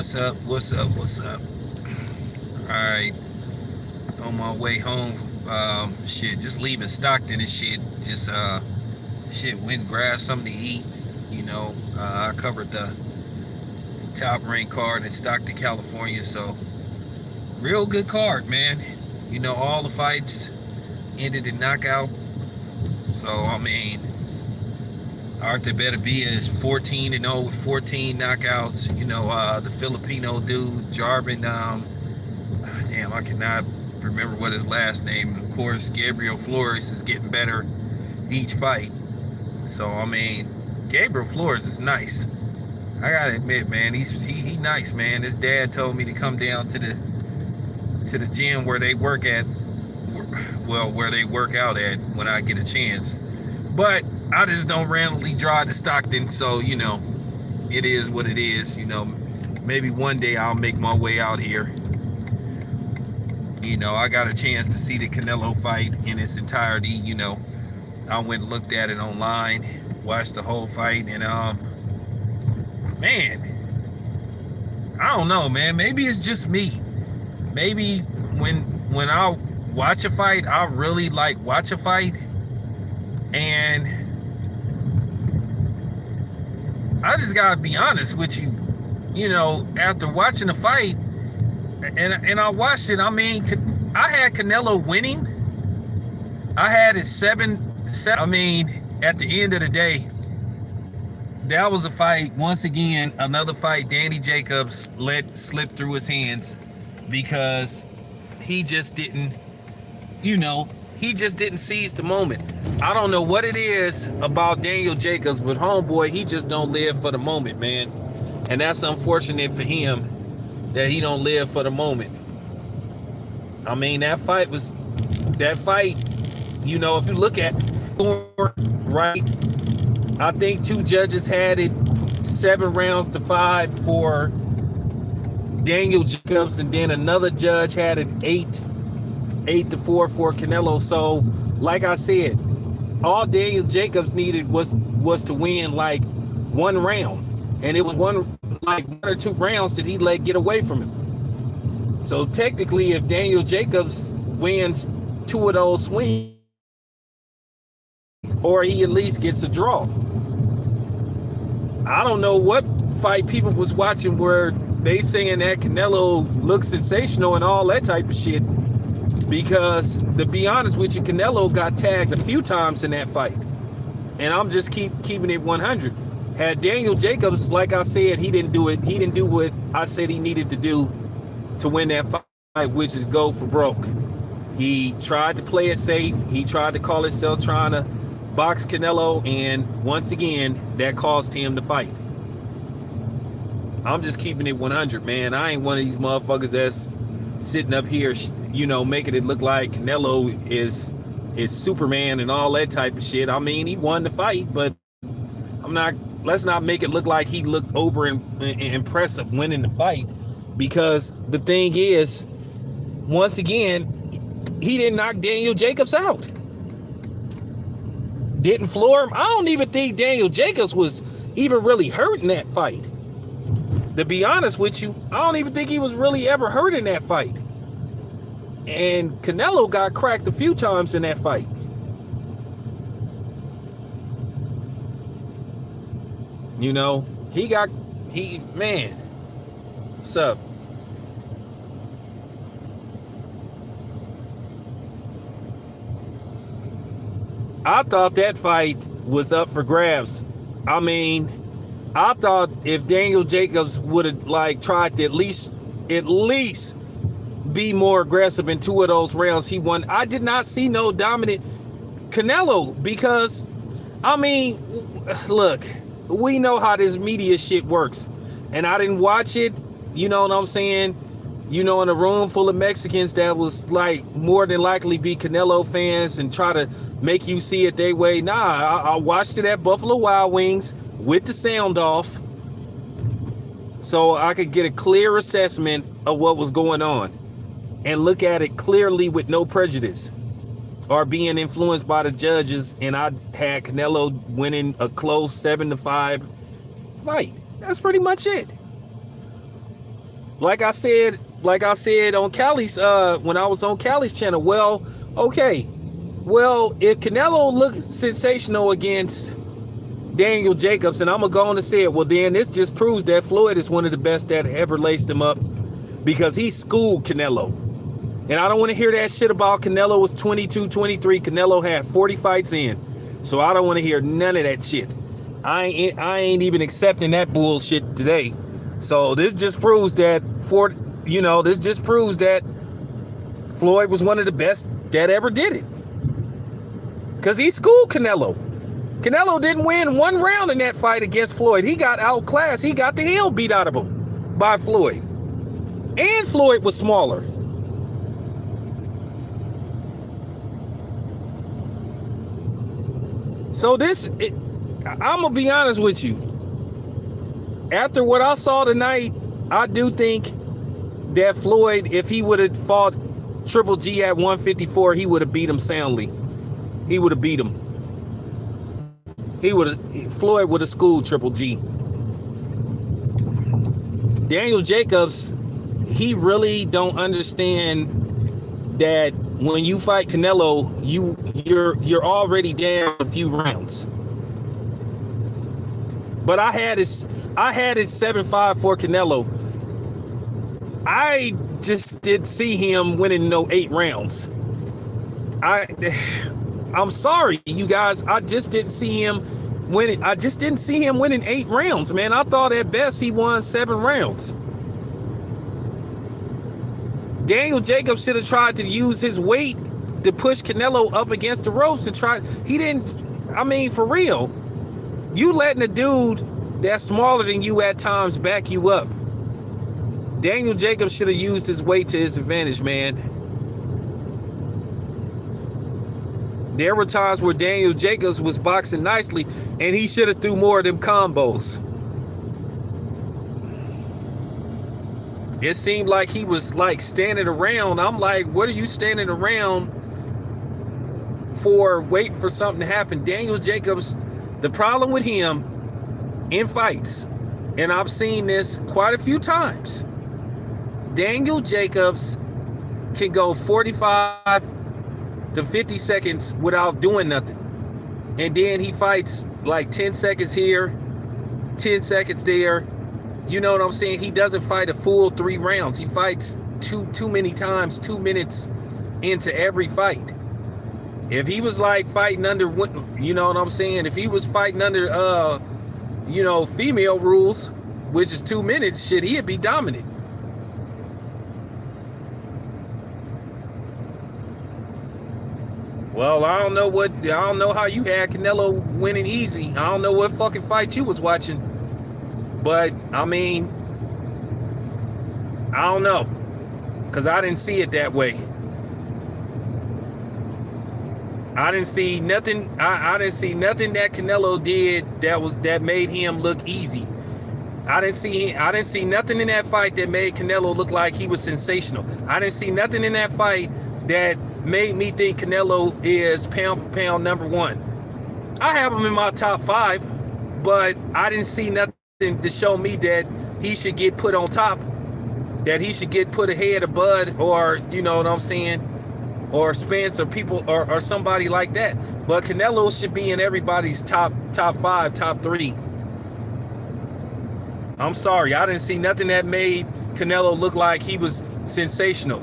What's up? What's up? What's up? All right, on my way home. Shit, just leaving Stockton and shit. Just shit, went and grabbed something to eat. I covered the top ranked card in Stockton, California. So real good card, man. All the fights ended in knockout. So I mean, Arthur Beterbiev is 14-0 with 14 knockouts. The Filipino dude, Jarvin, damn, I cannot remember what his last name. Of course, Gabriel Flores is getting better each fight. So, I mean, Gabriel Flores is nice. I gotta admit, man, he nice, man. His dad told me to come down to the gym where they work at, where they work out at when I get a chance. But I just don't randomly drive to Stockton, so it is what it is. Maybe one day I'll make my way out here. I got a chance to see the Canelo fight in its entirety. I went and looked at it online, watched the whole fight, and man, I don't know, man. Maybe it's just me. Maybe when I watch a fight, I really watch a fight, and I just gotta be honest with you. After watching the fight, and I watched it, I mean, I had Canelo winning. I had it 7. I mean, at the end of the day, that was a fight. Once again, another fight Danny Jacobs let slip through his hands because he just didn't, he just didn't seize the moment. I don't know what it is about Daniel Jacobs, but homeboy, he just don't live for the moment, man. And that's unfortunate for him that he don't live for the moment. I mean, that fight, if you look at right, I think 2 judges had it 7 rounds to 5 for Daniel Jacobs, and then another judge had it 8 to 4 for Canelo. So, like I said, all Daniel Jacobs needed was to win one round, and it was one or 2 rounds that he let get away from him. So technically, if Daniel Jacobs wins 2 of those swings, or he at least gets a draw. I don't know what fight people was watching where they saying that Canelo looks sensational and all that type of shit, because to be honest with you, Canelo got tagged a few times in that fight, and I'm just keeping it 100. Had Daniel Jacobs, like I said, he didn't do it. He didn't do what I said he needed to do to win that fight, which is go for broke. He tried to play it safe. He tried to call himself trying to box Canelo, and once again, that caused him to fight. I'm just keeping it 100, man. I ain't one of these motherfuckers that's sitting up here, making it look like Canelo is Superman and all that type of shit. I mean, he won the fight, but let's not make it look like he looked over and impressive winning the fight, because the thing is, once again, he didn't knock Daniel Jacobs out. Didn't floor him. I don't even think Daniel Jacobs was even really hurt in that fight. To be honest with you, I don't even think he was really ever hurt in that fight. And Canelo got cracked a few times in that fight. Man, what's up? I thought that fight was up for grabs. I mean, I thought if Daniel Jacobs would have tried to at least be more aggressive in 2 of those rounds, he won. I did not see no dominant Canelo, because I mean, look, we know how this media shit works, and I didn't watch it. You know what I'm saying? In a room full of Mexicans that was more than likely be Canelo fans and try to make you see it their way. Nah, I watched it at Buffalo Wild Wings with the sound off, so I could get a clear assessment of what was going on and look at it clearly with no prejudice or being influenced by the judges. And I had Canelo winning a close 7-5 fight. That's pretty much it. like I said on Callie's when I was on Callie's channel. Well, okay. Well, if Canelo looked sensational against Daniel Jacobs, and I'm gonna go on and say it, well then this just proves that Floyd is one of the best that ever laced him up, because he schooled Canelo. And I don't want to hear that shit about Canelo was 22, 23. Canelo had 40 fights in. So I don't want to hear none of that shit. I ain't even accepting that bullshit today. So this just proves that Floyd was one of the best that ever did it. Because he schooled Canelo. Canelo didn't win one round in that fight against Floyd. He got outclassed. He got the hell beat out of him by Floyd. And Floyd was smaller. So I'm going to be honest with you. After what I saw tonight, I do think that Floyd, if he would have fought Triple G at 154, he would have beat him soundly. He would have beat him. Floyd would have schooled Triple G. Daniel Jacobs, he really don't understand that when you fight Canelo, you're already down a few rounds. But I had it 7-5 for Canelo. I just didn't see him winning no 8 rounds. I'm sorry, you guys. I just didn't see him winning. I just didn't see him winning 8 rounds, man. I thought at best he won 7 rounds. Daniel Jacobs should have tried to use his weight to push Canelo up against the ropes to try. He didn't. I mean, for real, you letting a dude that's smaller than you at times back you up. Daniel Jacobs should have used his weight to his advantage, man. There were times where Daniel Jacobs was boxing nicely, and he should have threw more of them combos. It seemed like he was like standing around. I'm like, what are you standing around for, waiting for something to happen? Daniel Jacobs, the problem with him in fights, and I've seen this quite a few times, Daniel Jacobs can go 45 to 50 seconds without doing nothing. And then he fights like 10 seconds here, 10 seconds there. You know what I'm saying? He doesn't fight a full 3 rounds. He fights too many times, 2 minutes into every fight. If he was like fighting under, you know what I'm saying? If he was fighting under, female rules, which is 2 minutes, shit, he'd be dominant. Well, I don't know how you had Canelo winning easy. I don't know what fucking fight you was watching. But, I mean, I don't know. Because I didn't see it that way. I didn't see nothing. I didn't see nothing that Canelo did that made him look easy. I didn't see nothing in that fight that made Canelo look like he was sensational. I didn't see nothing in that fight that made me think Canelo is pound for pound #1. I have him in my top 5, but I didn't see nothing to show me that he should get put on top, that he should get put ahead of Bud, or you know what I'm saying, or Spence, or people, or somebody like that. But Canelo should be in everybody's top 5, top 3. I'm sorry, I didn't see nothing that made Canelo look like he was sensational.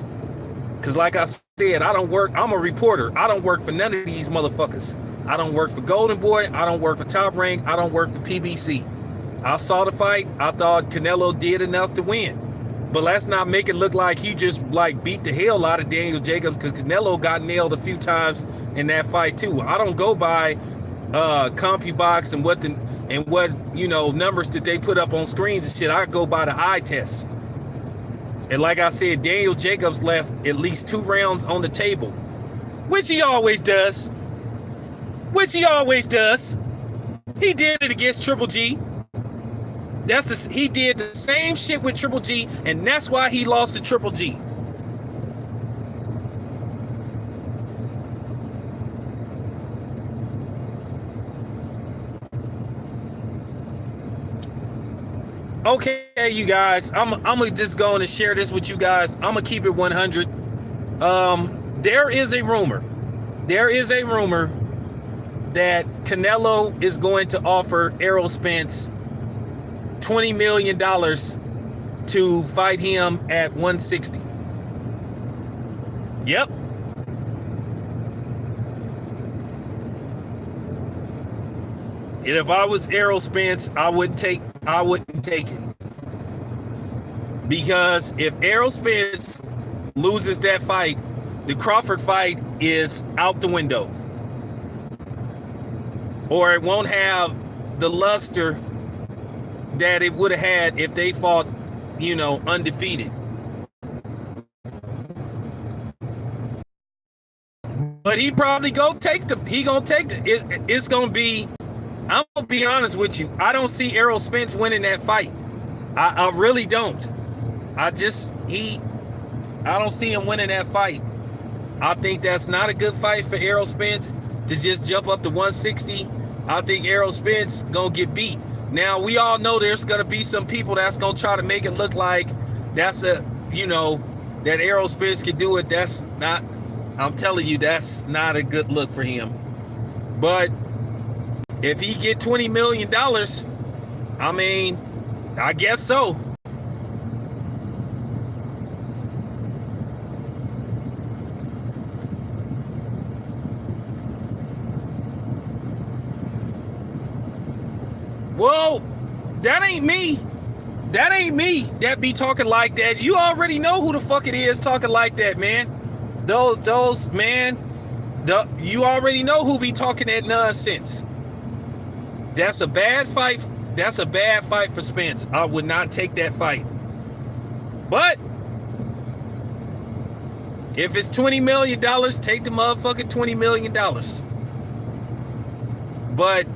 Because like I said, I'm a reporter. I don't work for none of these motherfuckers. I don't work for Golden Boy. I don't work for Top Rank. I don't work for PBC. I saw the fight. I thought Canelo did enough to win. But let's not make it look like he just like beat the hell out of Daniel Jacobs, because Canelo got nailed a few times in that fight too. I don't go by CompuBox and what numbers that they put up on screens and shit. I go by the eye test. And like I said, Daniel Jacobs left at least 2 rounds on the table, which he always does. He did it against Triple G. He did the same shit with Triple G, and that's why he lost to Triple G. Okay, you guys, I'm gonna just go on and share this with you guys. I'm gonna keep it 100. There is a rumor. There is a rumor that Canelo is going to offer Errol Spence $20 million to fight him at 160. Yep. And if I was Errol Spence, I wouldn't take it. Because if Errol Spence loses that fight, the Crawford fight is out the window. Or it won't have the luster that it would have had if they fought, undefeated. But he probably gonna take the. It's gonna be. I'm gonna be honest with you. I don't see Errol Spence winning that fight. I really don't. I don't see him winning that fight. I think that's not a good fight for Errol Spence to just jump up to 160. I think Errol Spence gonna get beat. Now we all know there's gonna be some people that's gonna try to make it look like that's that Errol Spence can do it. That's not. I'm telling you, that's not a good look for him. But if he get $20 million, I mean, I guess so. Whoa, that ain't me. That ain't me that be talking like that. You already know who the fuck it is talking like that, man. Those man, you already know who be talking that nonsense. That's a bad fight. That's a bad fight for Spence. I would not take that fight. But if it's $20 million, take the motherfucking $20 million. But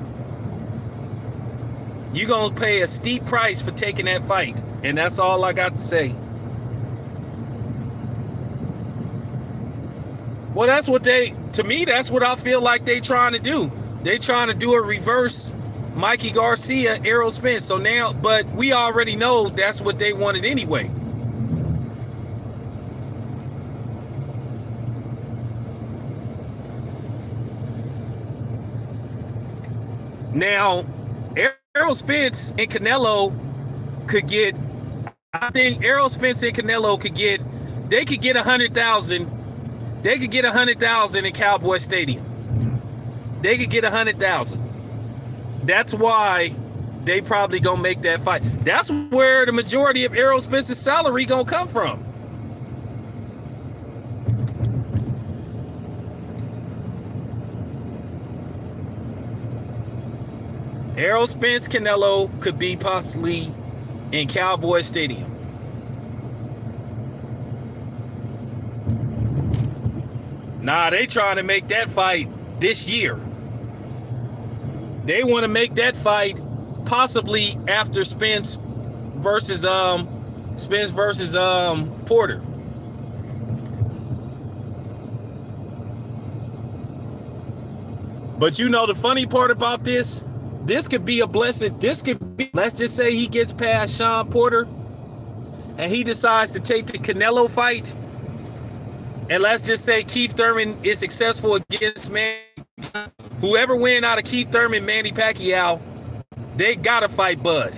you're going to pay a steep price for taking that fight. And that's all I got to say. Well, that's what that's what I feel like they trying to do. They trying to do a reverse Mikey Garcia, Errol Spence. So now, but we already know that's what they wanted anyway. Now, Errol Spence and Canelo could get, I think Errol Spence and Canelo could get 100,000. They could get 100,000 in Cowboy Stadium. They could get 100,000. That's why they probably gonna make that fight. That's where the majority of Errol Spence's salary gonna come from. Errol Spence, Canelo could be possibly in Cowboy Stadium. Nah, they trying to make that fight this year. They want to make that fight possibly after Spence versus Porter. But the funny part about this could be a blessing. Let's just say he gets past Sean Porter and he decides to take the Canelo fight. And let's just say Keith Thurman is successful against whoever win out of Keith Thurman, Manny Pacquiao, they gotta fight Bud.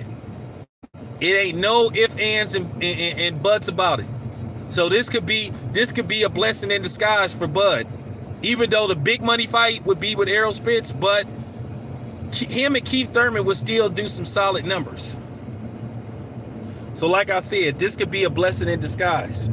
It ain't no ifs, ands, and buts about it. So this could be a blessing in disguise for Bud. Even though the big money fight would be with Errol Spence, but him and Keith Thurman would still do some solid numbers. So like I said, this could be a blessing in disguise.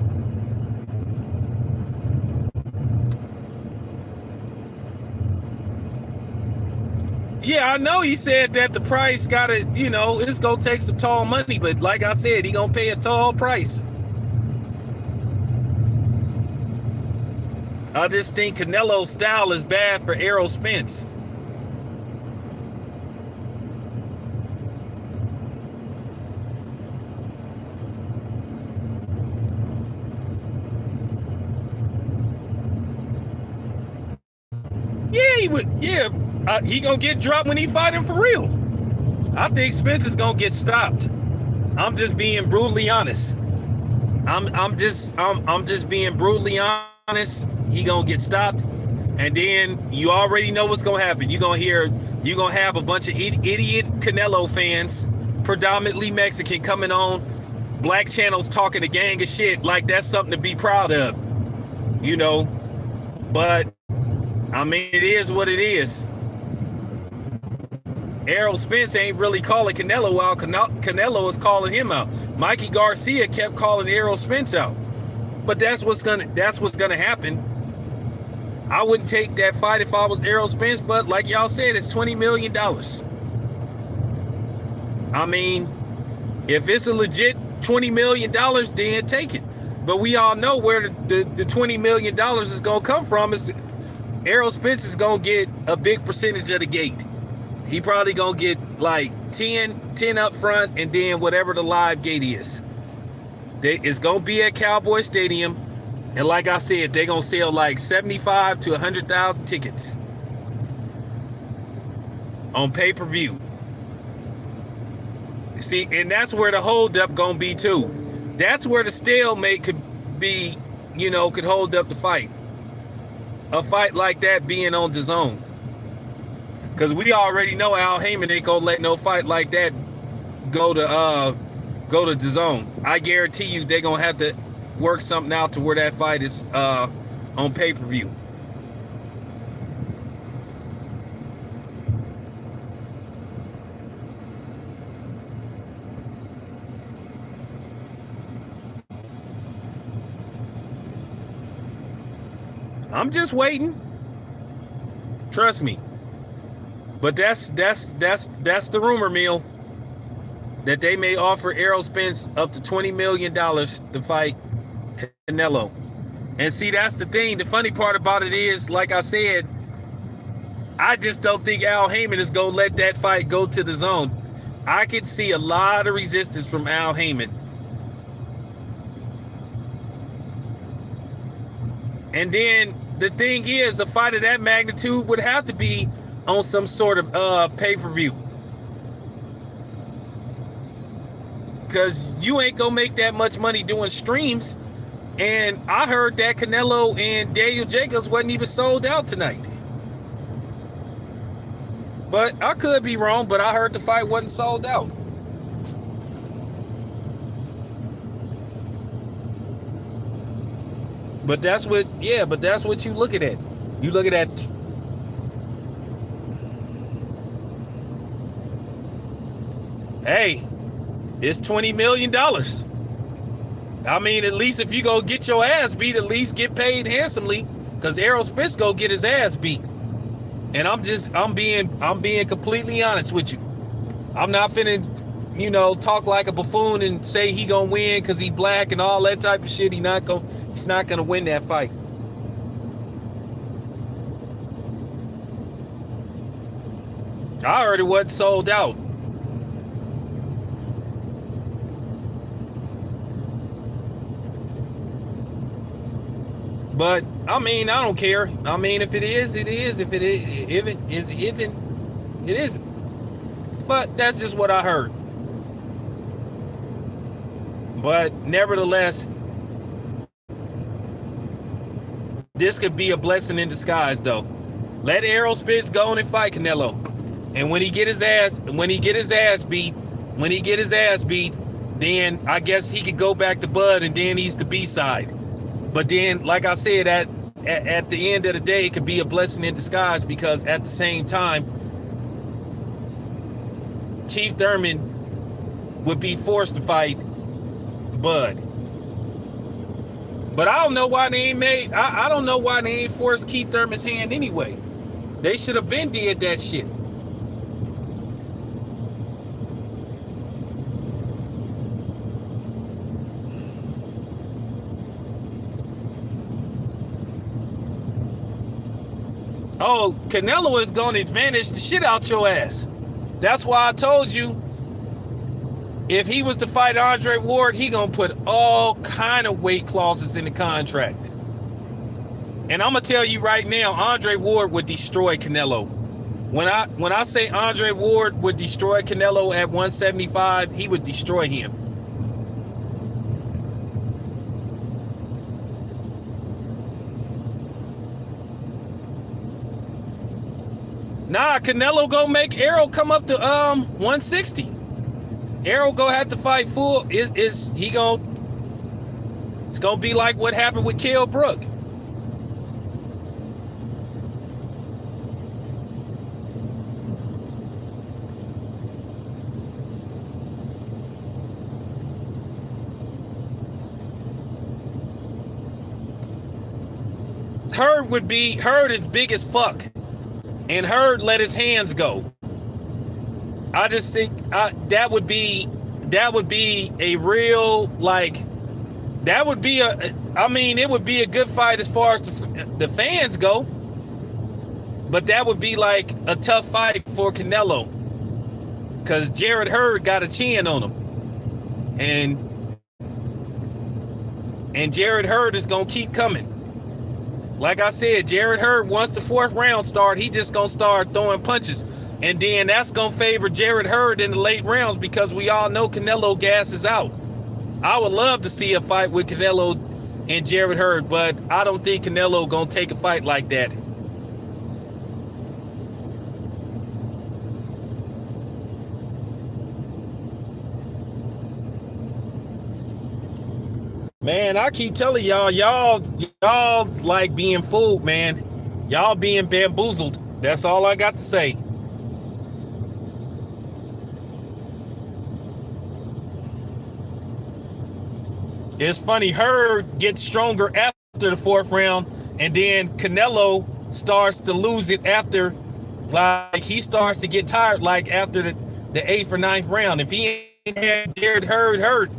Yeah, I know he said that the price gotta, it's gonna take some tall money, but like I said, he gonna pay a tall price. I just think Canelo's style is bad for Errol Spence. Yeah, he would. Yeah. He gonna get dropped when he fighting for real. I think Spence is gonna get stopped. I'm just being brutally honest. I'm just being brutally honest. He gonna get stopped, and then you already know what's gonna happen. You're gonna have a bunch of idiot Canelo fans, predominantly Mexican, coming on black channels talking a gang of shit like that's something to be proud of, you know. But I mean, it is what it is. Errol Spence ain't really calling Canelo out. Canelo is calling him out. Mikey Garcia kept calling Errol Spence out. But that's what's gonna happen. I wouldn't take that fight if I was Errol Spence, but like y'all said, it's $20 million. I mean, if it's a legit $20 million, then take it. But we all know where the $20 million is gonna come from. Is Errol Spence is gonna get a big percentage of the gate. He probably gonna get like 10 up front, and then whatever the live gate is. It's gonna be at Cowboy Stadium, and like I said, they're gonna sell like 75 to 100,000 tickets on pay-per-view. See, and that's where the holdup gonna be too. That's where the stalemate could be, you know, could hold up the fight. A fight like that being on DAZN. Because we already know Al Haymon ain't gonna let no fight like that go to DAZN. I guarantee you they're gonna have to work something out to where that fight is on pay-per-view. I'm just waiting. Trust me. But that's the rumor mill, that they may offer Errol Spence up to $20 million to fight Canelo. And see, that's the thing. The funny part about it is, like I said, I just don't think Al Haymon is going to let that fight go to DAZN. I could see a lot of resistance from Al Haymon. And then the thing is, a fight of that magnitude would have to be on some sort of pay-per-view. Because you ain't gonna make that much money doing streams. And I heard that Canelo and Daniel Jacobs wasn't even sold out tonight. But I could be wrong, but I heard the fight wasn't sold out. But that's what you looking at. You looking at hey, it's $20 million. I mean, at least if you go get your ass beat, at least get paid handsomely, because Errol Spence go get his ass beat. And I'm being completely honest with you. I'm not finna, you know, talk like a buffoon and say he gonna win because he black and all that type of shit. He's not gonna win that fight. I heard it wasn't sold out. But I mean, I don't care. I mean, if it is, it is. If it isn't, it isn't. But that's just what I heard. But nevertheless, this could be a blessing in disguise, though. Let Errol Spence go on and fight Canelo, and when he get his ass beat, then I guess he could go back to Bud, and then he's the B-side. But then, like I said, at the end of the day, it could be a blessing in disguise, because at the same time, Keith Thurman would be forced to fight Bud. But I don't know why they ain't forced Keith Thurman's hand anyway. They should have been did that shit. Oh, Canelo is going to advantage the shit out your ass. That's why I told you, if he was to fight Andre Ward, he going to put all kind of weight clauses in the contract. And I'm going to tell you right now, Andre Ward would destroy Canelo. When I say Andre Ward would destroy Canelo at 175, he would destroy him. Nah, Canelo go make Errol come up to 160. Errol go have to fight full. It's gonna be like what happened with Kell Brook. Hurd is big as fuck, and Hurd let his hands go. I just think that would be a real, like, that would be it would be a good fight as far as the fans go, but that would be like a tough fight for Canelo, because Jarrett Hurd got a chin on him, and Jarrett Hurd is gonna keep coming. Like I said, Jarrett Hurd, once the fourth round start, he just gonna start throwing punches. And then that's gonna favor Jarrett Hurd in the late rounds, because we all know Canelo gas is out. I would love to see a fight with Canelo and Jarrett Hurd, but I don't think Canelo gonna take a fight like that. Man, I keep telling y'all like being fooled, man. Y'all being bamboozled. That's all I got to say. It's funny, Hurd gets stronger after the fourth round, and then Canelo starts to lose it after, like, he starts to get tired, like, after the eighth or ninth round. If he ain't had Jarrett Hurd,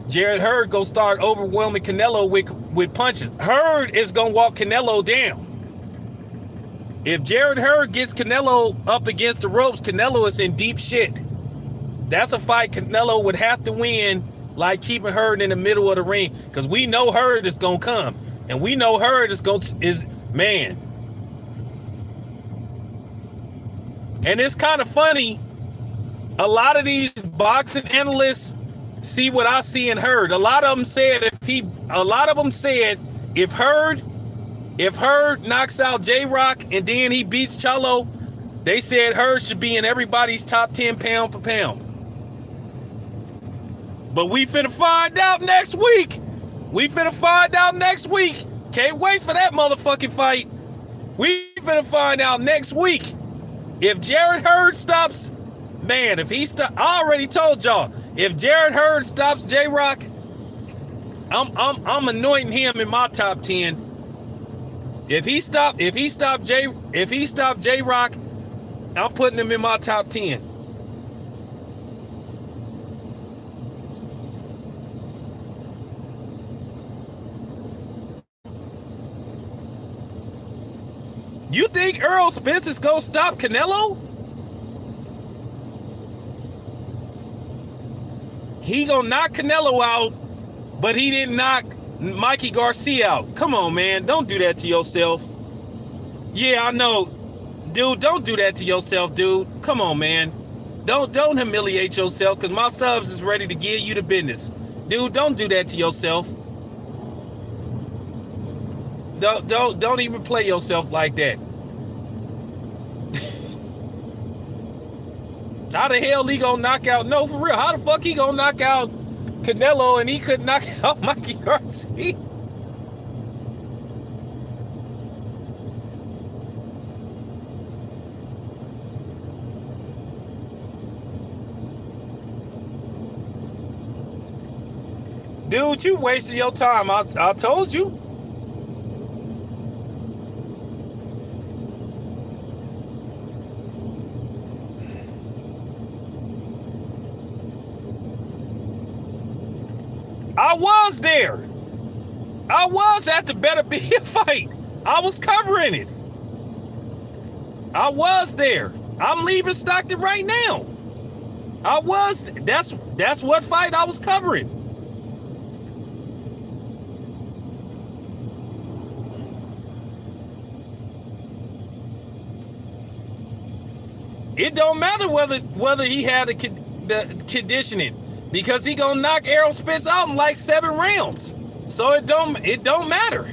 Jarrett Hurd go start overwhelming Canelo with punches. Hurd is gonna walk Canelo down. If Jarrett Hurd gets Canelo up against the ropes, Canelo is in deep shit. That's a fight Canelo would have to win, like keeping Hurd in the middle of the ring, because we know Hurd is gonna come, and we know Hurd is man. And it's kind of funny. A lot of these boxing analysts see what I see in Hurd. A lot of them said if Hurd knocks out J-Rock and then he beats Charlo, they said Hurd should be in everybody's top 10 pound per pound. But we finna find out next week. Can't wait for that motherfucking fight. We finna find out next week. If Jarrett Hurd stops, man, I already told y'all, if Jarrett Hurd stops J-Rock, I'm anointing him in my top 10. If he stop J-Rock, I'm putting him in my top 10. You think Errol Spence is gonna stop Canelo? He gonna knock Canelo out, but he didn't knock Mikey Garcia out. Come on, man. Don't do that to yourself. Yeah, I know. Dude, don't do that to yourself, dude. Come on, man. Don't humiliate yourself, because my subs is ready to give you the business. Dude, don't do that to yourself. Don't even play yourself like that. How the hell he gonna knock out? No, for real. How the fuck he gonna knock out Canelo and he couldn't knock out Mikey Garcia? Dude, you wasted your time. I told you. I was there. I was at the Better Be a Fight. I was covering it. I was there. I'm leaving Stockton right now. That's what fight I was covering. It don't matter whether he had the conditioning, because he gonna knock Errol Spence out in like 7 rounds. So it don't matter.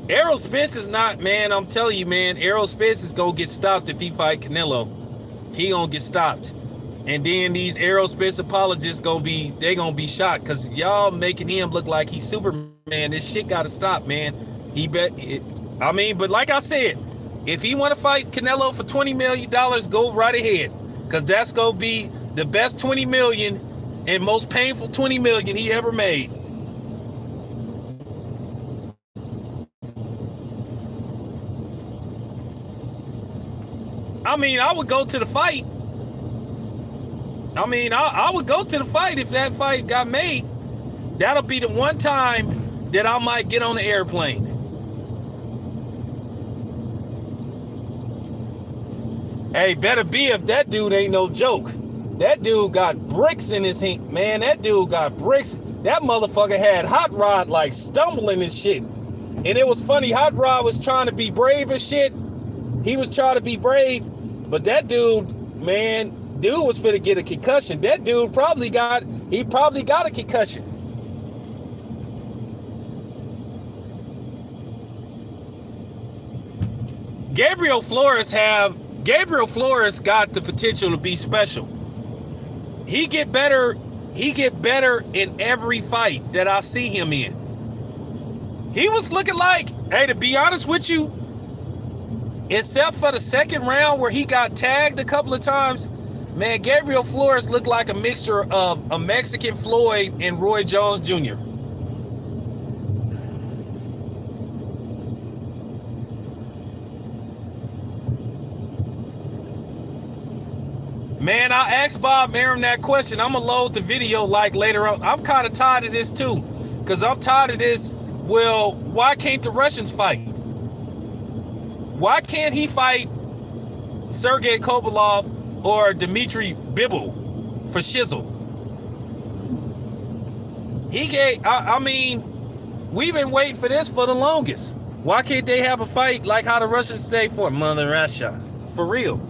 Errol Spence is not, man, I'm telling you, man, Errol Spence is going to get stopped if he fight Canelo. He going to get stopped. And then these Errol Spence apologists going to be shocked because y'all making him look like he's Superman. This shit got to stop, man. But like I said, if he want to fight Canelo for $20 million, go right ahead. Because that's going to be the best $20 million and most painful $20 million he ever made. I mean, I would go to the fight. I would go to the fight if that fight got made. That'll be the one time that I might get on the airplane. Hey, better be if that dude ain't no joke. That dude got bricks in his hand. Man, that dude got bricks. That motherfucker had Hot Rod like stumbling and shit. And it was funny, Hot Rod was trying to be brave and shit. He was trying to be brave. But that dude, man, dude was finna get a concussion. That dude probably got a concussion. Gabriel Flores got the potential to be special. He get better in every fight that I see him in. He was looking like, hey, to be honest with you, except for the second round where he got tagged a couple of times, man, Gabriel Flores looked like a mixture of a Mexican Floyd and Roy Jones Jr. Man, I asked Bob Arum that question. I'm going to load the video like later on. I'm kind of tired of this too. Because I'm tired of this. Well, why can't the Russians fight? Why can't he fight Sergey Kovalev or Dmitry Bivol for shizzle? We've been waiting for this for the longest. Why can't they have a fight like how the Russians say for Mother Russia? For real.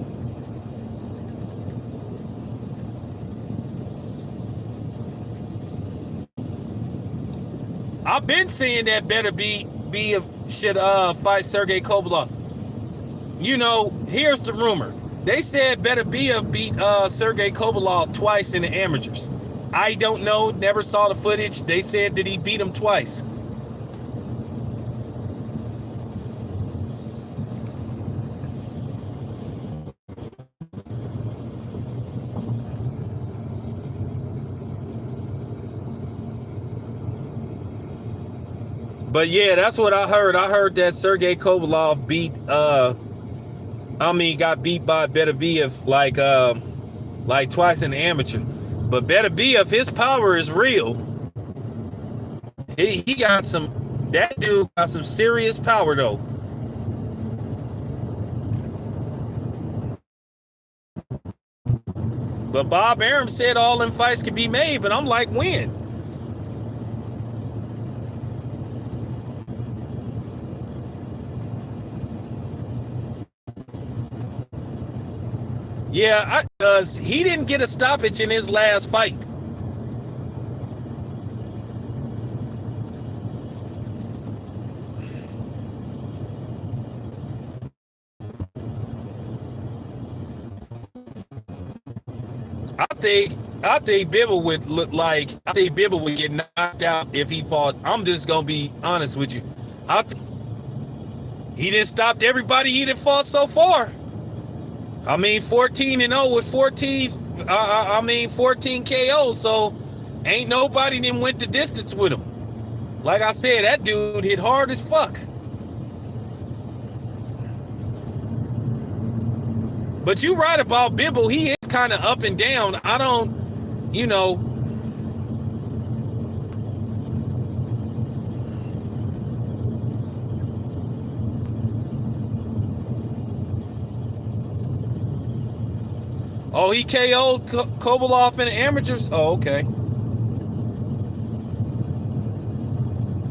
I've been saying that better should fight Sergey Kovalev. You know, here's the rumor. They said better beat Sergey Kovalev twice in the amateurs. I don't know, never saw the footage. They said that he beat him twice. But yeah, that's what I heard. I heard that Sergey Kovalev got beat by Beterbiev like twice in the amateur. But Beterbiev, his power is real. That dude got some serious power though. But Bob Arum said all them fights could be made, but I'm like, when? Yeah, because he didn't get a stoppage in his last fight. I think Bivol would get knocked out if he fought. I'm just gonna be honest with you. He didn't stop everybody he done fought so far. 14-0 with 14 KOs, so ain't nobody then went the distance with him. Like I said, that dude hit hard as fuck. But you right about Bivol, he is kind of up and down. I don't, you know. Oh, he KO'd Kovalev in the amateurs? Oh, okay.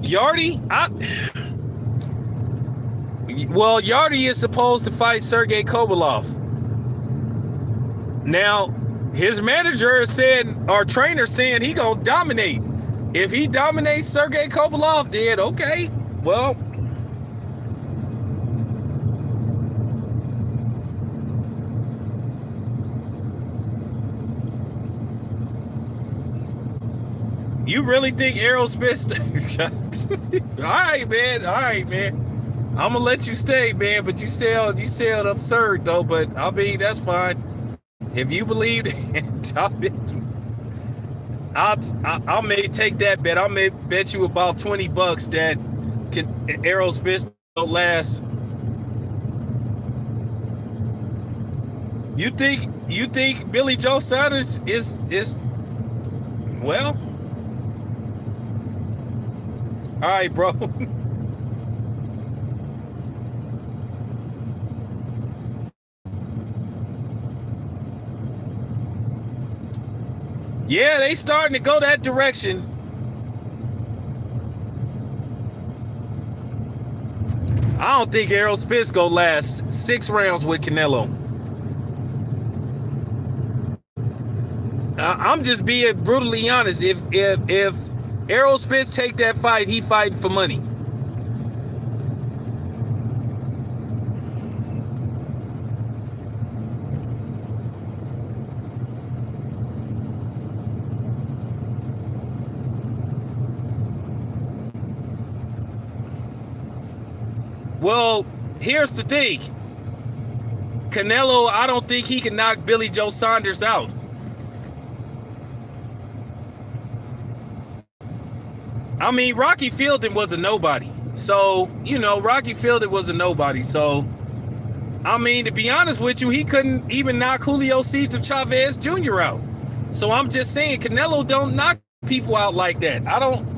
Yarde? Yarde is supposed to fight Sergey Kovalev. Now, his manager said, our trainer saying he gonna dominate. If he dominates Sergey Kovalev, then okay. Well, You really think Errol Spence? All right, man. All right, man. I'm gonna let you stay, man. But you sound absurd, though. But I mean, that's fine. If you believe that, I may take that bet. I may bet you about $20 that Errol Spence don't last. You think Billy Joe Saunders is well? All right, bro. Yeah, they starting to go that direction. I don't think Errol Spence gonna last 6 rounds with Canelo. I'm just being brutally honest. If Errol Spence take that fight, he fighting for money. Well, here's the thing. Canelo, I don't think he can knock Billy Joe Saunders out. I mean, Rocky Fielding was a nobody. So, Rocky Fielding was a nobody. So, I mean, to be honest with you, he couldn't even knock Julio Cesar Chavez Jr. out. So, I'm just saying, Canelo don't knock people out like that. I don't.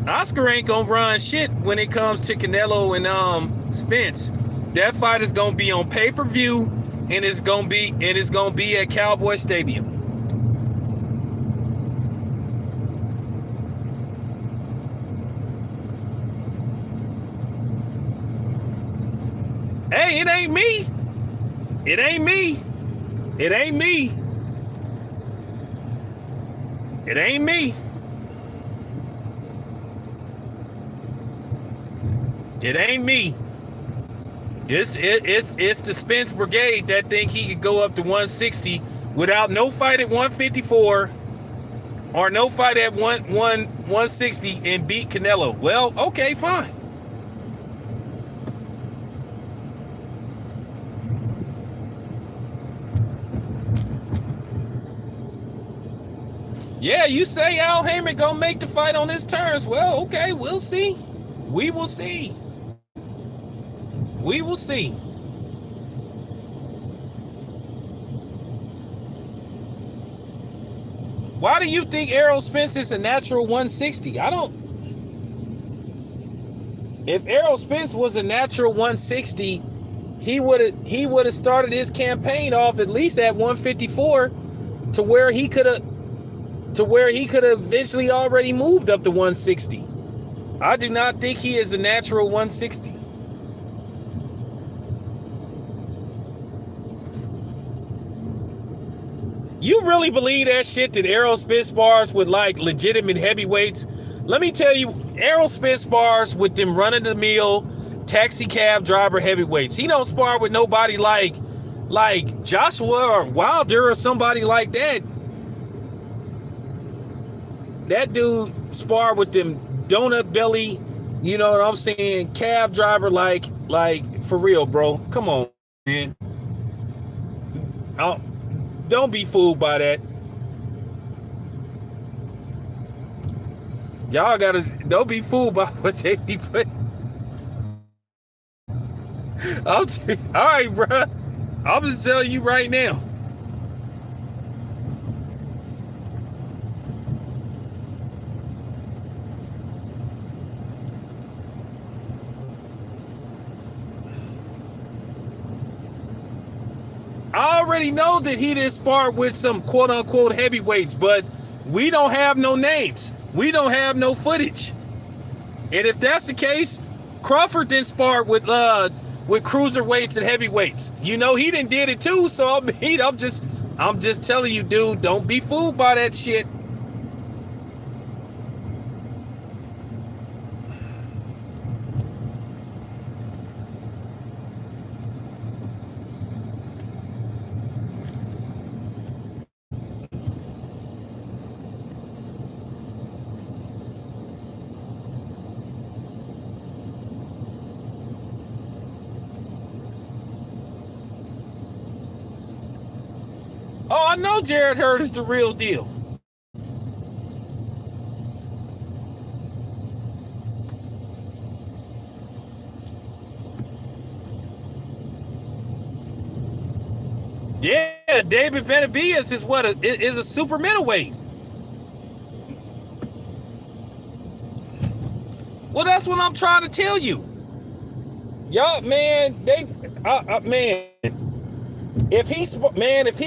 Oscar ain't gonna run shit when it comes to Canelo and Spence. That fight is gonna be on pay-per-view, and it's gonna be at Cowboy Stadium. Hey, it ain't me. It ain't me. It ain't me. It ain't me. It ain't me. It's the Spence Brigade that think he could go up to 160 without no fight at 154 or no fight at 160 and beat Canelo. Well, okay, fine. Yeah, you say Al Heyman gonna make the fight on his terms. Well, okay, we'll see. We will see. We will see. Why do you think Errol Spence is a natural 160? I don't. If Errol Spence was a natural 160, he would have started his campaign off at least at 154 to where he could have eventually already moved up to 160. I do not think he is a natural 160. You really believe that shit that Errol Spence spars with like legitimate heavyweights? Let me tell you, Errol Spence spars with them run-of-the-mill taxi cab driver heavyweights. He don't spar with nobody like Joshua or Wilder or somebody like that. That dude spar with them donut belly, you know what I'm saying, cab driver, like for real, bro. Come on, man. Don't be fooled by that. Y'all don't be fooled by what they be putting. All right, bro. I'm just telling you right now. I already know that he didn't spar with some quote-unquote heavyweights, but we don't have no names. We don't have no footage. And if that's the case, Crawford didn't spar with cruiserweights and heavyweights. You know, he didn't did it too, so I mean, I'm just telling you, dude, don't be fooled by that shit. Oh, I know Jarrett Hurd is the real deal. Yeah, David Benavidez is a super middleweight. Well, that's what I'm trying to tell you. Y'all, man, man, if he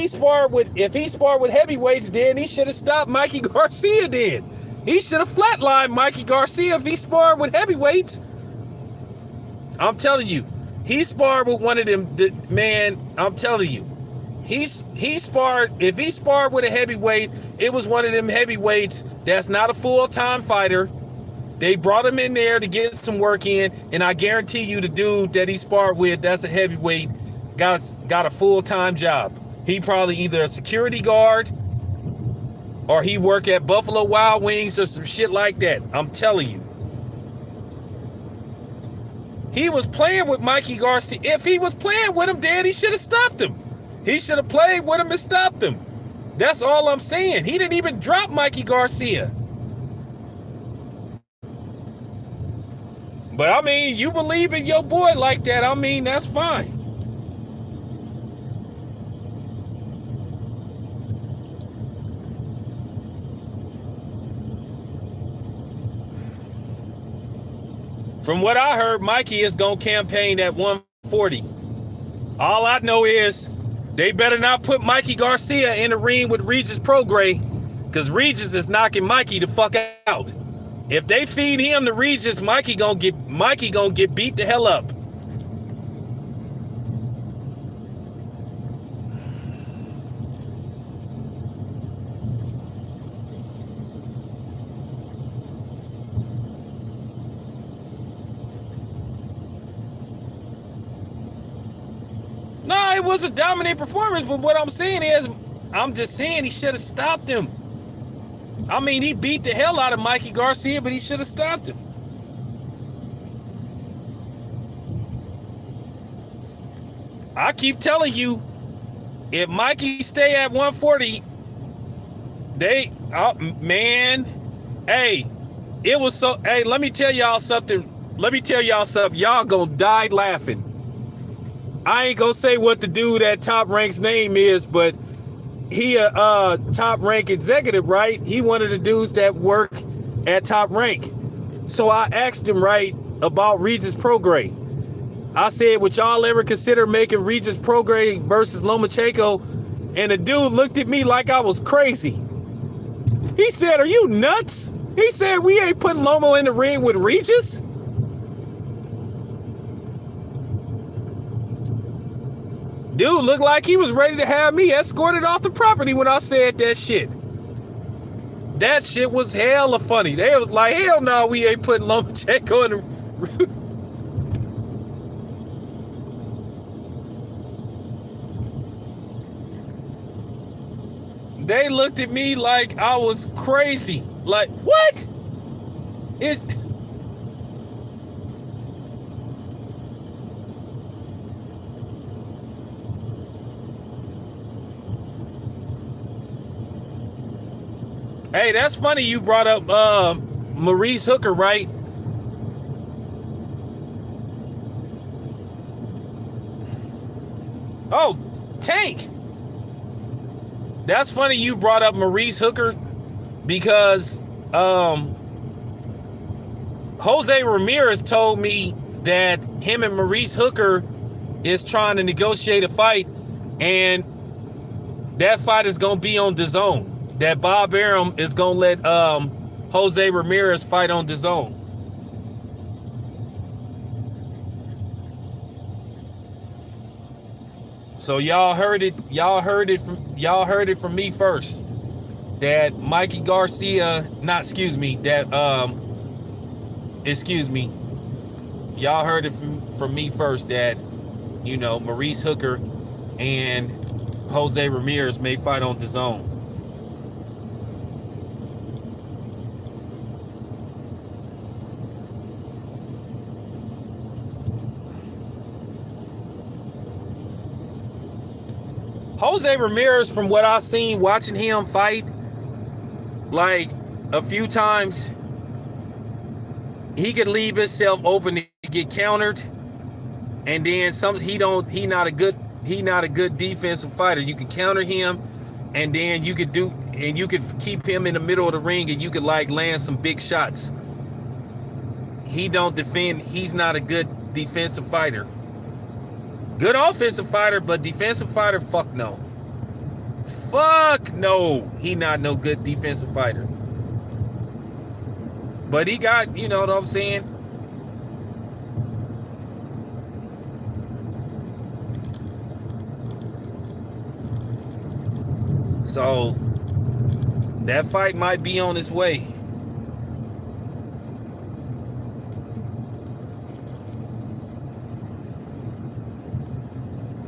sparred with heavyweights, then he should have stopped Mikey Garcia. Then he should have flatlined Mikey Garcia if he sparred with heavyweights. I'm telling you, he sparred with one of them. Man, I'm telling you, he sparred. If he sparred with a heavyweight, it was one of them heavyweights that's not a full-time fighter. They brought him in there to get some work in, and I guarantee you the dude that he sparred with, that's a heavyweight, got a full-time job. He probably either a security guard or he work at Buffalo Wild Wings or some shit like that. I'm telling you. He was playing with Mikey Garcia. If he was playing with him, then he should have stopped him. He should have played with him and stopped him. That's all I'm saying. He didn't even drop Mikey Garcia. But I mean, you believe in your boy like that, I mean, that's fine. From what I heard, Mikey is going to campaign at 140. All I know is they better not put Mikey Garcia in the ring with Regis Prograis, because Regis is knocking Mikey the fuck out. If they feed him to Regis, Mikey gonna get beat the hell up. No, it was a dominant performance, but what I'm saying is, I'm just saying he should have stopped him. I mean, he beat the hell out of Mikey Garcia, but he should have stopped him. I keep telling you, if Mikey stay at 140, man, hey, it was so, hey, let me tell y'all something. Y'all gonna die laughing. I ain't gonna say what the dude at Top Rank's name is, but he a Top Rank executive, right? He one of the dudes that work at Top Rank. So I asked him, right, about Regis Prograis. I said, would y'all ever consider making Regis Prograis versus Lomachenko? And the dude looked at me like I was crazy. He said, are you nuts? He said, we ain't putting Lomo in the ring with Regis. Dude looked like he was ready to have me escorted off the property when I said that shit. That shit was hella funny. They was like, hell no, we ain't putting Lomachenko in the... They looked at me like I was crazy. Like, what? It's... Hey, that's funny you brought up Maurice Hooker, right? Oh, Tank. That's funny you brought up Maurice Hooker because Jose Ramirez told me that him and Maurice Hooker is trying to negotiate a fight, and that fight is going to be on DAZN. That Bob Arum is going to let Jose Ramirez fight on DAZN. So y'all heard it from me first. That Mikey Garcia, y'all heard it from me first that, you know, Maurice Hooker and Jose Ramirez may fight on DAZN. Jose Ramirez, from what I've seen watching him fight, like a few times, he could leave himself open to get countered, and then he not a good defensive fighter. You can counter him, and then you could keep him in the middle of the ring, and you could like land some big shots. He don't defend. He's not a good defensive fighter. Good offensive fighter, but defensive fighter, fuck no. Fuck no. He not no good defensive fighter. But he got, you know what I'm saying? So that fight might be on its way.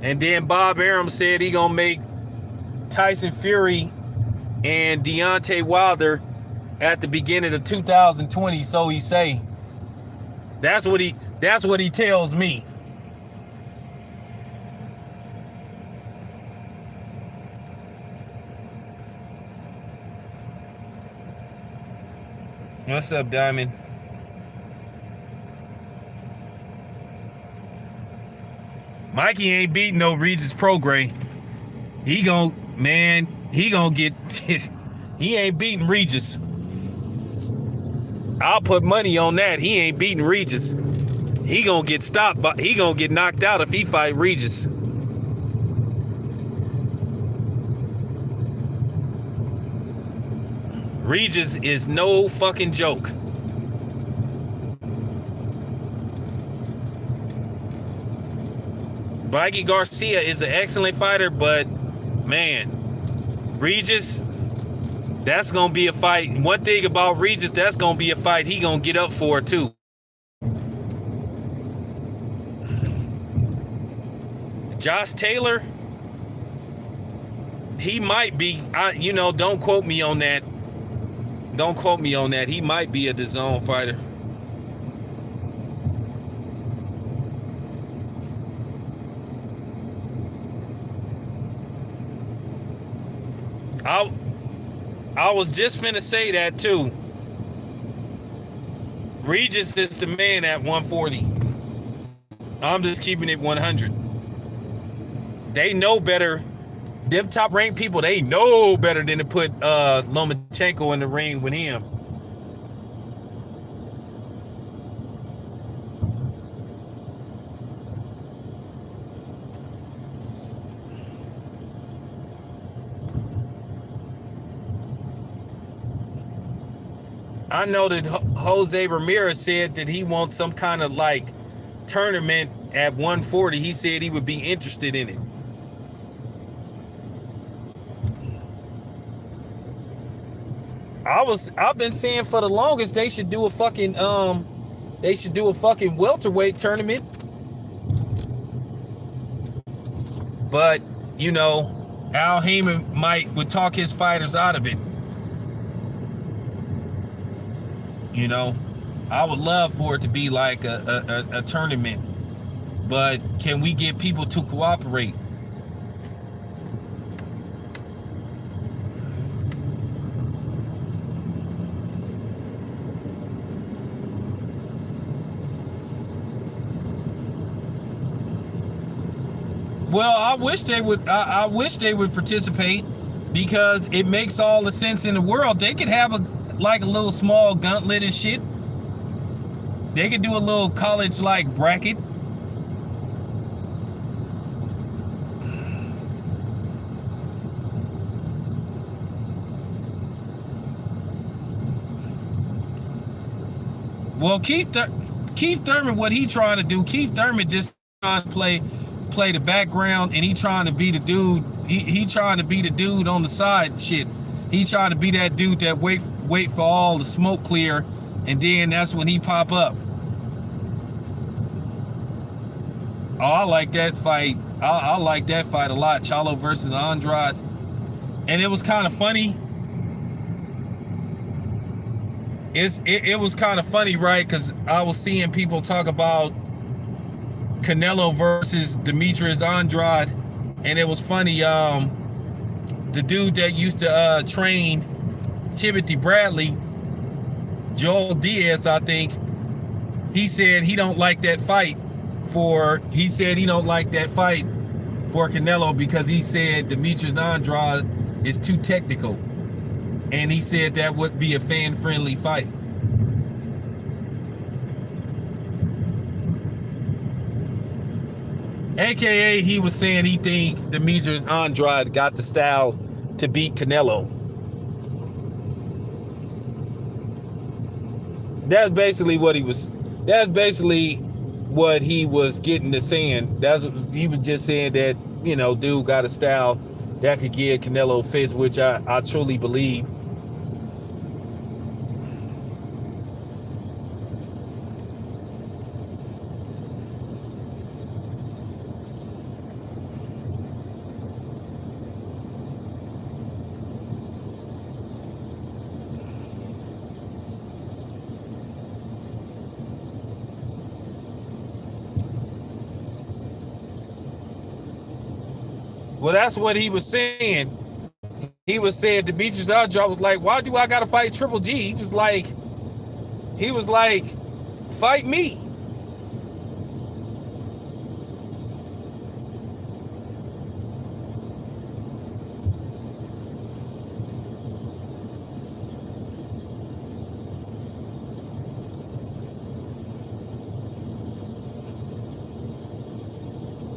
And then Bob Arum said he gonna make Tyson Fury and Deontay Wilder at the beginning of 2020. So he say. That's what he tells me. What's up, Diamond? Mikey ain't beating no Regis Prograis. He gonna get he ain't beating Regis. I'll put money on that. He ain't beating Regis. He gonna get stopped, but he gonna get knocked out if he fight Regis. Regis is no fucking joke. Mikey Garcia is an excellent fighter, but man, Regis, that's gonna be a fight. One thing about Regis, that's gonna be a fight he gonna get up for too. Josh Taylor, he might be. Don't quote me on that. Don't quote me on that. He might be a DAZN fighter. I was just finna say that too. Regis is the man at 140. I'm just keeping it 100. They know better. Them top ranked people, they know better than to put Lomachenko in the ring with him. I know that Jose Ramirez said that he wants some kind of like tournament at 140. He said he would be interested in it. I've been saying for the longest they should do a fucking welterweight tournament. But, Al Heyman would talk his fighters out of it. I would love for it to be like a tournament, but can we get people to cooperate? Well, I wish they would. I wish they would participate, because it makes all the sense in the world. They could have a little small gauntlet and shit. They could do a little college bracket. Well, Keith Thurman, what he trying to do? Keith Thurman just trying to play the background, and he trying to be the dude. He trying to be the dude on the side shit. He trying to be that dude that wait for all the smoke clear, and then that's when he pop up. Oh, I like that fight. I like that fight a lot. Charlo versus Andrade. And it was kind of funny. It was kind of funny, right? Because I was seeing people talk about Canelo versus Demetrius Andrade. And it was funny, the dude that used to train Timothy Bradley, Joel Diaz, I think, he said he don't like that fight for Canelo because he said Demetrius Andrade is too technical. And he said that would be a fan-friendly fight. AKA, he was saying he thinks Demetrius Andrade got the style to beat Canelo. That's basically what he was getting to saying. He was just saying that, you know, dude got a style that could give Canelo fits, which I truly believe. Well, that's what he was saying. He was saying Demetrius Andrade was like, why do I gotta fight Triple G? He was like, fight me.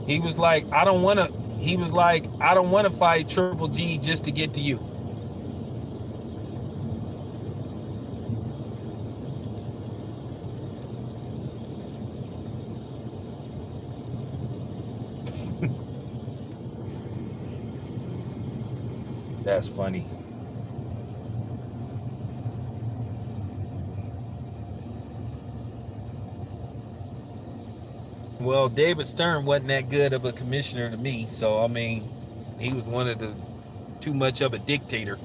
He was like, I don't want to fight Triple G just to get to you. That's funny. Well, David Stern wasn't that good of a commissioner to me, so I mean, he was too much of a dictator.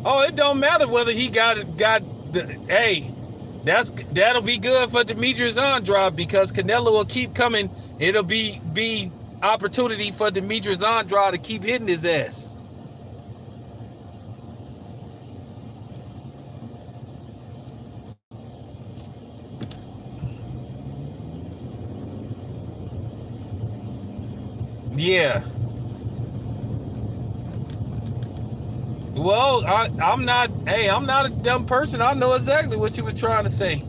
Oh, it don't matter whether he got the. Hey, that'll be good for Demetrius Andrade because Canelo will keep coming. It'll be opportunity for Demetrius Andrade to keep hitting his ass. Yeah. Well, I'm not a dumb person. I know exactly what you were trying to say.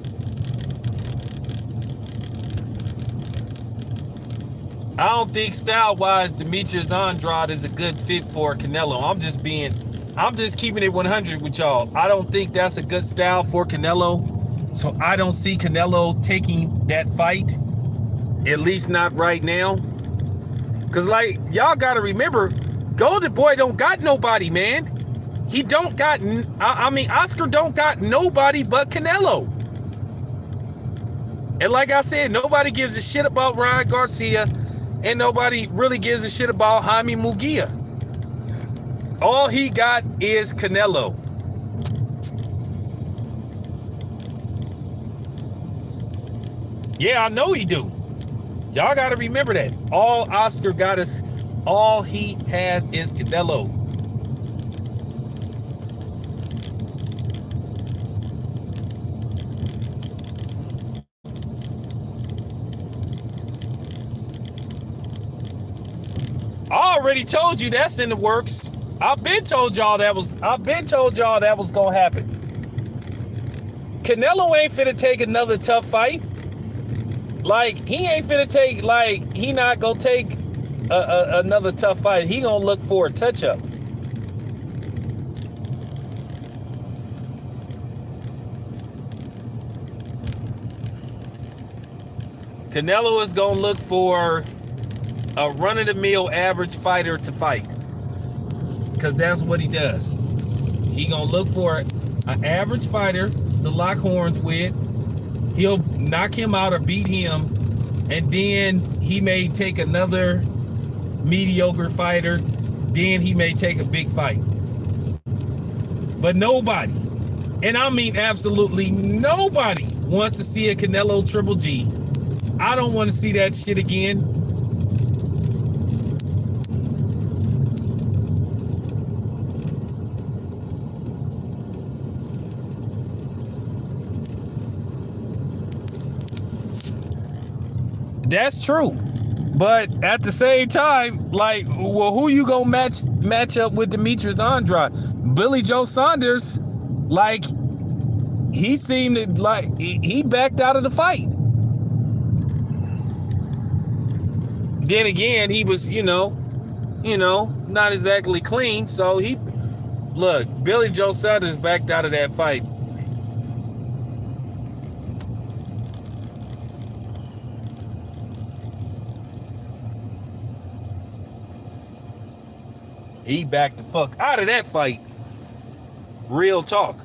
I don't think style-wise Demetrius Andrade is a good fit for Canelo. I'm just keeping it 100 with y'all. I don't think that's a good style for Canelo. So I don't see Canelo taking that fight. At least not right now. Cause like y'all gotta remember, Golden Boy don't got nobody, man. He don't got. I mean, Oscar don't got nobody but Canelo. And like I said, nobody gives a shit about Ryan Garcia, and nobody really gives a shit about Jaime Munguia. All he got is Canelo. Yeah, I know he do. Y'all got to remember that. All Oscar got is, all he has is Canelo. I already told you that's in the works. I've been told y'all that was gonna happen. Canelo ain't finna take another tough fight. Like, he ain't finna take, like, he not gonna take another tough fight. He gonna look for a touch-up. Canelo is gonna look for a run-of-the-mill average fighter to fight. Because that's what he does. He gonna look for an average fighter to lock horns with. He'll knock him out or beat him, and then he may take another mediocre fighter, then he may take a big fight. But nobody And I mean absolutely nobody wants to see a Canelo Triple G. I don't want to see that shit again. That's true. But at the same time, like, well, who you gonna match up with Demetrius Andrade? Billy Joe Saunders, like, he seemed to, like, he backed out of the fight. Then again, he was, you know, not exactly clean. So look, Billy Joe Saunders backed out of that fight. He backed the fuck out of that fight. Real talk.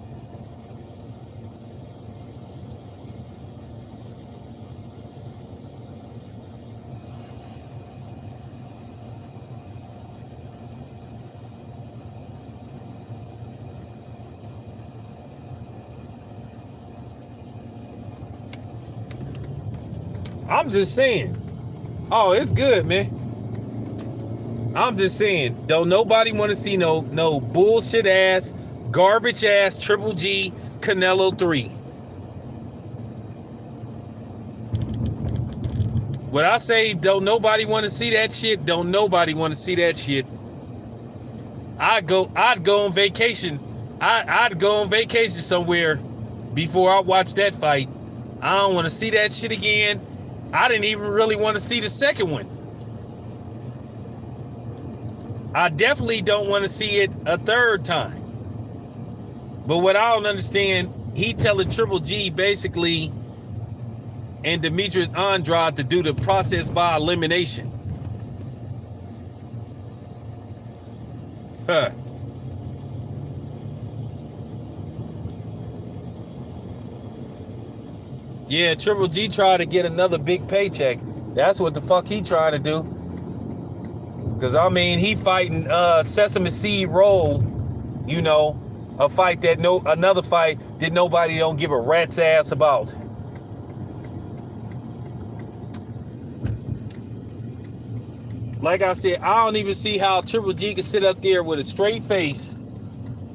I'm just saying. Oh, it's good, man. I'm just saying, don't nobody want to see no bullshit ass, garbage ass Triple G Canelo 3. When I say don't nobody want to see that shit, don't nobody want to see that shit. I'd go on vacation. I'd go on vacation somewhere before I watch that fight. I don't want to see that shit again. I didn't even really want to see the second one. I definitely don't want to see it a third time. But what I don't understand, he telling Triple G basically and Demetrius Andrade to do the process by elimination. Huh. Yeah, Triple G tried to get another big paycheck. That's what the fuck he trying to do. Because, I mean, he fighting Sesame Seed Roll, you know, a fight that another fight that nobody don't give a rat's ass about. Like I said, I don't even see how Triple G can sit up there with a straight face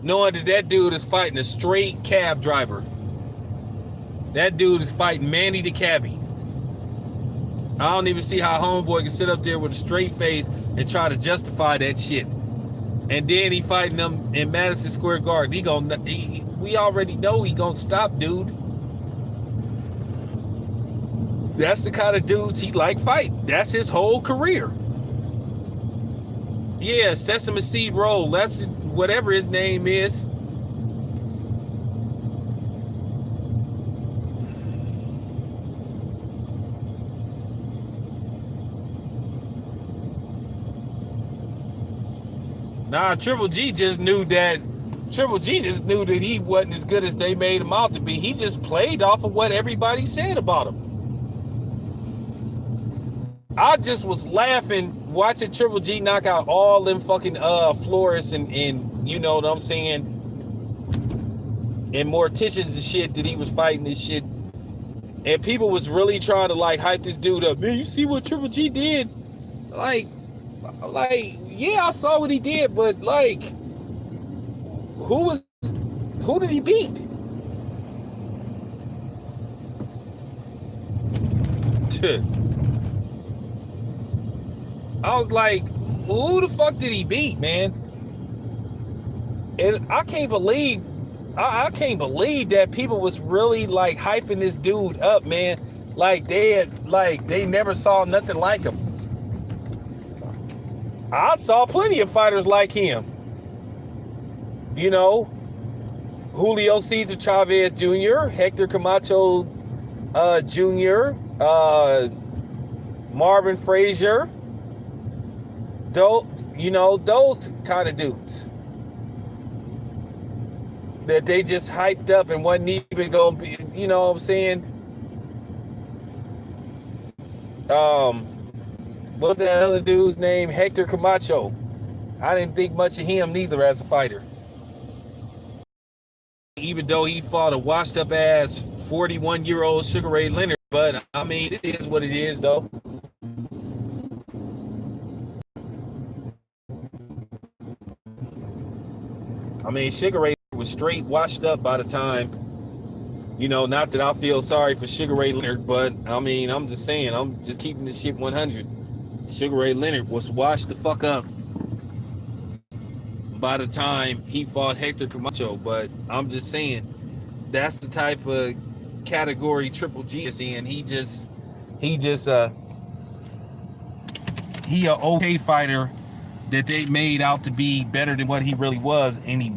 knowing that dude is fighting a straight cab driver. That dude is fighting Manny the cabbie. I don't even see how homeboy can sit up there with a straight face and try to justify that shit. And then he fighting them in Madison Square Garden. We already know he gonna stop, dude. That's the kind of dudes he like fighting. That's his whole career. Yeah, Sesame Seed Roll. That's whatever his name is. Nah, Triple G just knew that he wasn't as good as they made him out to be. He just played off of what everybody said about him. I just was laughing watching Triple G knock out all them fucking florists and you know what I'm saying, and morticians and shit that he was fighting this shit. And people was really trying to like hype this dude up. Man, you see what Triple G did? Like, yeah, I saw what he did, but like, who did he beat? I was like, who the fuck did he beat, man? And I can't believe that people was really like hyping this dude up, man. Like they never saw nothing like him. I saw plenty of fighters like him. You know, Julio Cesar Chavez Jr., Hector Camacho Jr., Marvin Frazier. Those kind of dudes that they just hyped up and wasn't even gonna be, you know what I'm saying? What's that other dude's name? Hector Camacho. I didn't think much of him neither as a fighter. even though he fought a washed up ass 41-year-old Sugar Ray Leonard, but I mean, it is what it is, though. I mean, Sugar Ray was straight washed up by the time, you know, not that I feel sorry for Sugar Ray Leonard, but I mean, I'm just saying, I'm just keeping this shit 100. Sugar Ray Leonard was washed the fuck up by the time he fought Hector Camacho, but I'm just saying, that's the type of category Triple G is in. He a okay fighter that they made out to be better than what he really was, and he